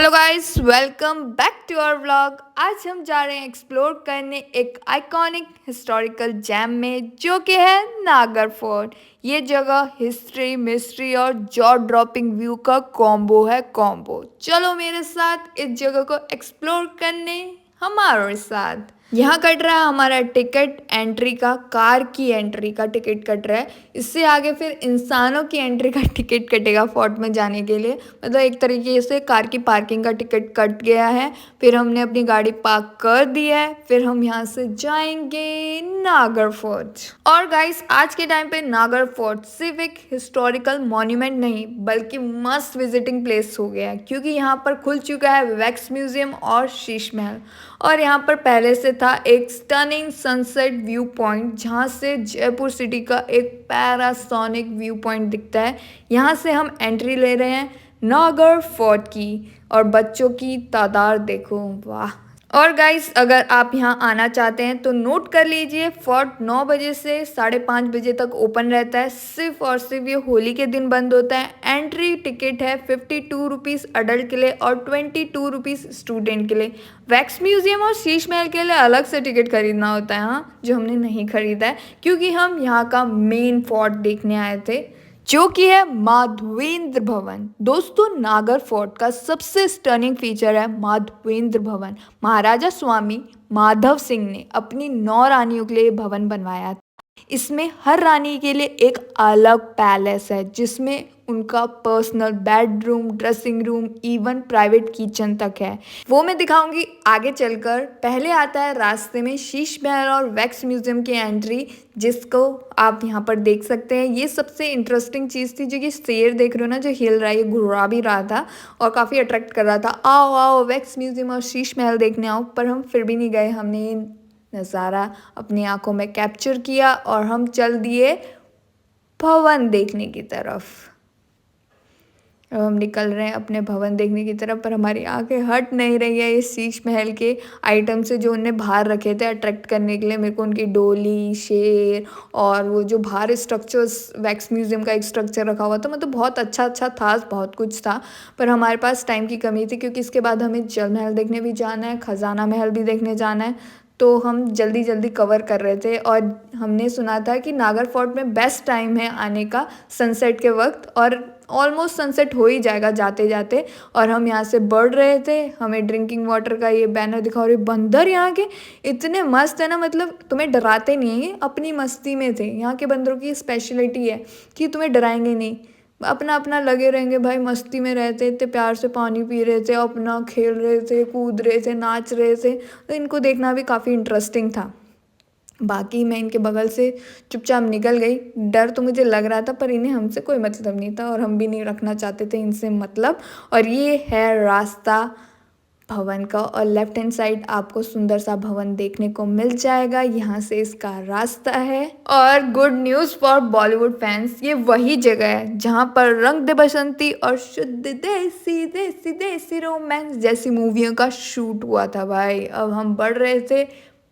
Hello guys, welcome back to our vlog. आज हम जा रहे हैं एक्सप्लोर करने एक आइकॉनिक हिस्टोरिकल जैम में जो कि है नागर फोर्ट। ये जगह हिस्ट्री, मिस्ट्री और जॉ ड्रॉपिंग व्यू का कॉम्बो है। चलो मेरे साथ इस जगह को एक्सप्लोर करने हमारे साथ। यहाँ कट रहा है हमारा टिकट एंट्री का, कार की एंट्री का टिकट कट रहा है। इससे आगे फिर इंसानों की एंट्री का टिकट कटेगा फोर्ट में जाने के लिए। मतलब एक तरीके से कार की पार्किंग का टिकट कट गया है। फिर हमने अपनी गाड़ी पार्क कर दी है। फिर हम यहाँ से जाएंगे नागर फोर्ट। और गाइस, आज के टाइम पे नागर फोर्ट सिर्फ एक हिस्टोरिकल मॉन्यूमेंट नहीं बल्कि मस्ट विजिटिंग प्लेस हो गया है, क्योंकि यहाँ पर खुल चुका है वैक्स म्यूजियम और शीश महल। और यहाँ पर पहले से था एक स्टनिंग सनसेट व्यू पॉइंट, जहाँ से जयपुर सिटी का एक पैरासोनिक व्यू पॉइंट दिखता है। यहाँ से हम एंट्री ले रहे हैं नागर फोर्ट की। और बच्चों की तादाद देखो, वाह। और गाइस, अगर आप यहाँ आना चाहते हैं तो नोट कर लीजिए, फोर्ट 9 बजे से 5:30 बजे तक ओपन रहता है। सिर्फ और सिर्फ ये होली के दिन बंद होता है। एंट्री टिकट है 52 रुपीज़ अडल्ट के लिए और 22 रुपीज़ स्टूडेंट के लिए। वैक्स म्यूजियम और शीश महल के लिए अलग से टिकट खरीदना होता है, हाँ, जो हमने नहीं खरीदा है क्योंकि हम यहाँ का मेन फोर्ट देखने आए थे, जो कि है माधवेंद्र भवन। दोस्तों, नागर फोर्ट का सबसे स्टनिंग फीचर है माधवेंद्र भवन। महाराजा स्वामी माधव सिंह ने अपनी 9 रानियों के लिए भवन बनवाया था। इसमें हर रानी के लिए एक अलग पैलेस है, जिसमें उनका personal bedroom, dressing room, even private kitchen तक है। वो मैं दिखाऊंगी आगे चलकर। पहले आता है रास्ते में शीश महल और वैक्स म्यूजियम की एंट्री, जिसको आप यहाँ पर देख सकते हैं। ये सबसे इंटरेस्टिंग चीज़ थी, जो कि शेर देख रहे हो ना, जो हिल रहा है, ये घुरा भी रहा था और काफ़ी अट्रैक्ट कर रहा था। आओ आओ वैक्स म्यूजियम और शीश महल देखने आओ, पर हम फिर भी नहीं गए। हमने ये नज़ारा अपनी आंखों में कैप्चर किया और हम चल दिए भवन देखने की तरफ। अब हम निकल रहे हैं अपने भवन देखने की तरफ, पर हमारी आंखें हट नहीं रही है इस शीश महल के आइटम से जो उनने बाहर रखे थे अट्रैक्ट करने के लिए। मेरे को उनकी डोली, शेर और वो जो बाहर स्ट्रक्चर्स, वैक्स म्यूजियम का एक स्ट्रक्चर रखा हुआ था, मतलब बहुत अच्छा अच्छा था, बहुत कुछ था। पर हमारे पास टाइम की कमी थी, क्योंकि इसके बाद हमें जल महल देखने भी जाना है, खजाना महल भी देखने जाना है। तो हम जल्दी जल्दी कवर कर रहे थे। और हमने सुना था कि नागर फोर्ट में बेस्ट टाइम है आने का सनसेट के वक्त, और ऑलमोस्ट सनसेट हो ही जाएगा जाते जाते। और हम यहाँ से बढ़ रहे थे। हमें ड्रिंकिंग वाटर का ये बैनर दिखा, और ये बंदर यहाँ के इतने मस्त है ना, मतलब तुम्हें डराते नहीं है, ये अपनी मस्ती में थे। यहाँ के बंदरों की स्पेशलिटी है कि तुम्हें डराएंगे नहीं, अपना अपना लगे रहेंगे भाई, मस्ती में रहते थे, प्यार से पानी पी रहे थे, अपना खेल रहे थे, कूद रहे थे, नाच रहे थे। तो इनको देखना भी काफ़ी इंटरेस्टिंग था। बाकी मैं इनके बगल से चुपचाप निकल गई। डर तो मुझे लग रहा था, पर इन्हें हमसे कोई मतलब नहीं था और हम भी नहीं रखना चाहते थे इनसे मतलब। और ये है रास्ता भवन का, और लेफ्ट हैंड साइड आपको सुंदर सा भवन देखने को मिल जाएगा। यहाँ से इसका रास्ता है। और good news for Bollywood fans, ये वही जगह है जहाँ पर रंग दे बसंती और शुद्ध देसी देसी देसी रोमांस जैसी मूवियों का शूट हुआ था भाई। अब हम बढ़ रहे थे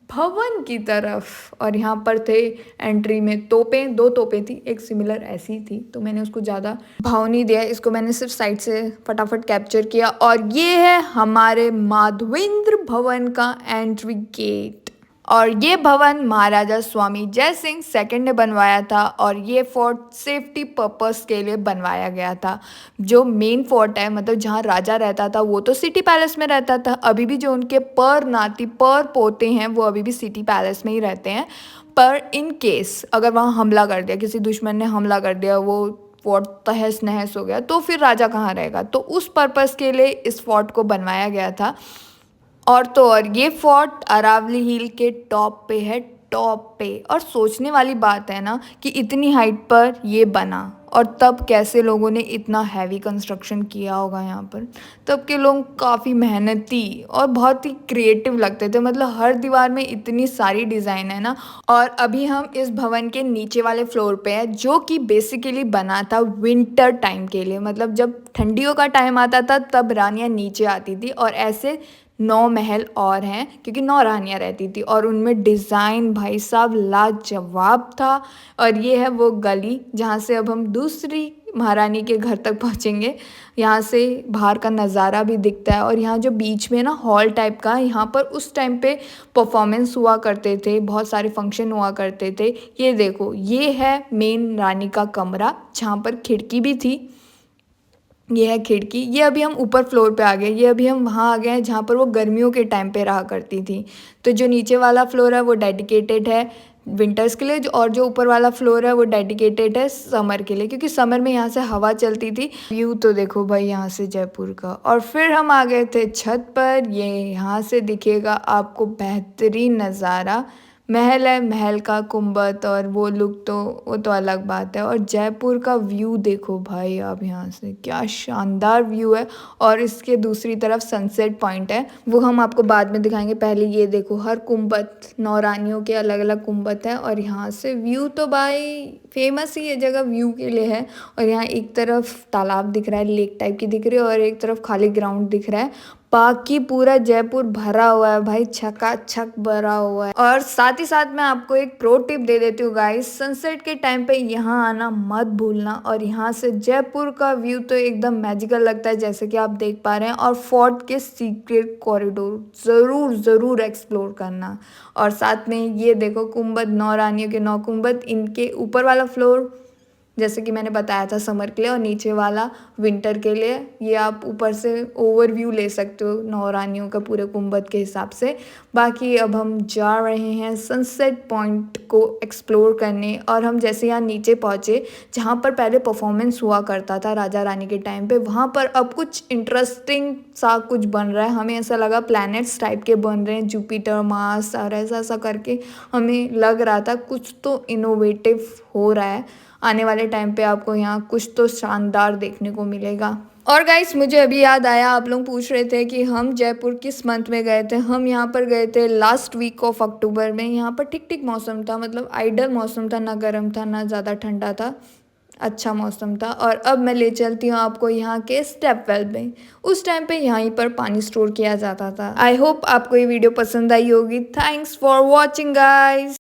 भवन की तरफ, और यहाँ पर थे एंट्री में तोपें, 2 तोपें थी, एक सिमिलर ऐसी थी, तो मैंने उसको ज़्यादा भाव नहीं दिया, इसको मैंने सिर्फ साइड से फटाफट कैप्चर किया। और ये है हमारे माधवेंद्र भवन का एंट्री गेट। और ये भवन महाराजा स्वामी जय सिंह सेकंड ने बनवाया था, और ये फोर्ट सेफ्टी पर्पस के लिए बनवाया गया था। जो मेन फोर्ट है, मतलब जहाँ राजा रहता था, वो तो सिटी पैलेस में रहता था। अभी भी जो उनके पर नाती, पर पोते हैं, वो अभी भी सिटी पैलेस में ही रहते हैं। पर इन केस अगर वहाँ हमला कर दिया, किसी दुश्मन ने हमला कर दिया, वो फोर्ट तहस नहस हो गया, तो फिर राजा कहाँ रहेगा। तो उस पर्पस के लिए इस फोर्ट को बनवाया गया था। और तो और ये फोर्ट अरावली हिल के टॉप पे है, टॉप पे। और सोचने वाली बात है ना कि इतनी हाइट पर ये बना, और तब कैसे लोगों ने इतना हैवी कंस्ट्रक्शन किया होगा यहाँ पर। तब के लोग काफ़ी मेहनती और बहुत ही क्रिएटिव लगते थे, मतलब हर दीवार में इतनी सारी डिज़ाइन है ना। और अभी हम इस भवन के नीचे वाले फ्लोर पे हैं, जो कि बेसिकली बना था विंटर टाइम के लिए। मतलब जब ठंडियों का टाइम आता था तब रानियाँ नीचे आती थी, और ऐसे 9 महल और हैं, क्योंकि 9 रानियाँ रहती थी, और उनमें डिज़ाइन भाई साहब लाजवाब था। और ये है वो गली जहाँ से अब हम दूसरी महारानी के घर तक पहुँचेंगे। यहाँ से बाहर का नज़ारा भी दिखता है और यहाँ जो बीच में ना हॉल टाइप का, यहाँ पर उस टाइम पे परफॉर्मेंस हुआ करते थे, बहुत सारे फंक्शन हुआ करते थे। ये देखो, ये है मेन रानी का कमरा जहाँ पर खिड़की भी थी। ये है खिड़की। ये अभी हम ऊपर फ्लोर पे आ गए, ये अभी हम वहाँ आ गए हैं जहाँ पर वो गर्मियों के टाइम पे रहा करती थी। तो जो नीचे वाला फ्लोर है वो डेडिकेटेड है विंटर्स के लिए, और जो ऊपर वाला फ्लोर है वो डेडिकेटेड है समर के लिए, क्योंकि समर में यहाँ से हवा चलती थी। व्यू तो देखो भाई यहाँ से जयपुर का। और फिर हम आ गए थे छत पर। ये यहाँ से दिखेगा आपको बेहतरीन नज़ारा। महल है, महल का गुंबद और वो लुक तो वो तो अलग बात है। और जयपुर का व्यू देखो भाई आप, यहाँ से क्या शानदार व्यू है। और इसके दूसरी तरफ सनसेट पॉइंट है, वो हम आपको बाद में दिखाएंगे। पहले ये देखो, हर गुंबद, 9 रानियों के अलग अलग गुंबद है। और यहाँ से व्यू तो भाई फेमस ही ये जगह व्यू के लिए है। और यहाँ एक तरफ तालाब दिख रहा है, लेक टाइप की दिख रही है, और एक तरफ खाली ग्राउंड दिख रहा है। बाकी पूरा जयपुर भरा हुआ है भाई, छकाछक भरा हुआ है। और साथ ही साथ मैं आपको एक प्रो टिप दे देती हूँ गाइस, सनसेट के टाइम पे यहाँ आना मत भूलना। और यहाँ से जयपुर का व्यू तो एकदम मैजिकल लगता है, जैसे कि आप देख पा रहे हैं। और फोर्ट के सीक्रेट कॉरिडोर ज़रूर ज़रूर एक्सप्लोर करना। और साथ में ये देखो गुंबद, 9 रानियों के 9 गुंबद। इनके ऊपर वाला फ्लोर जैसे कि मैंने बताया था समर के लिए, और नीचे वाला विंटर के लिए। ये आप ऊपर से ओवरव्यू ले सकते हो 9 रानियों का पूरे गुंबद के हिसाब से। बाकी अब हम जा रहे हैं सनसेट पॉइंट को एक्सप्लोर करने। और हम जैसे यहाँ नीचे पहुँचे, जहाँ पर पहले परफॉर्मेंस हुआ करता था राजा रानी के टाइम पे, वहाँ पर अब कुछ इंटरेस्टिंग सा कुछ बन रहा है। हमें ऐसा लगा प्लैनेट्स टाइप के बन रहे हैं, जुपिटर, मार्स, और ऐसा ऐसा करके हमें लग रहा था कुछ तो इनोवेटिव हो रहा है। आने वाले टाइम पे आपको यहाँ कुछ तो शानदार देखने को मिलेगा। और गाइस, मुझे अभी याद आया, आप लोग पूछ रहे थे कि हम जयपुर किस मंथ में गए थे। हम यहाँ पर गए थे लास्ट वीक ऑफ अक्टूबर में। यहाँ पर ठीक ठीक मौसम था, मतलब आइडल मौसम था, ना गर्म था ना ज़्यादा ठंडा था, अच्छा मौसम था। और अब मैं ले चलती हूँ आपको यहाँ के स्टेप वेल में। उस टाइम पे यहीं पर पानी स्टोर किया जाता था। आई होप आपको ये वीडियो पसंद आई होगी। Thanks for watching guys.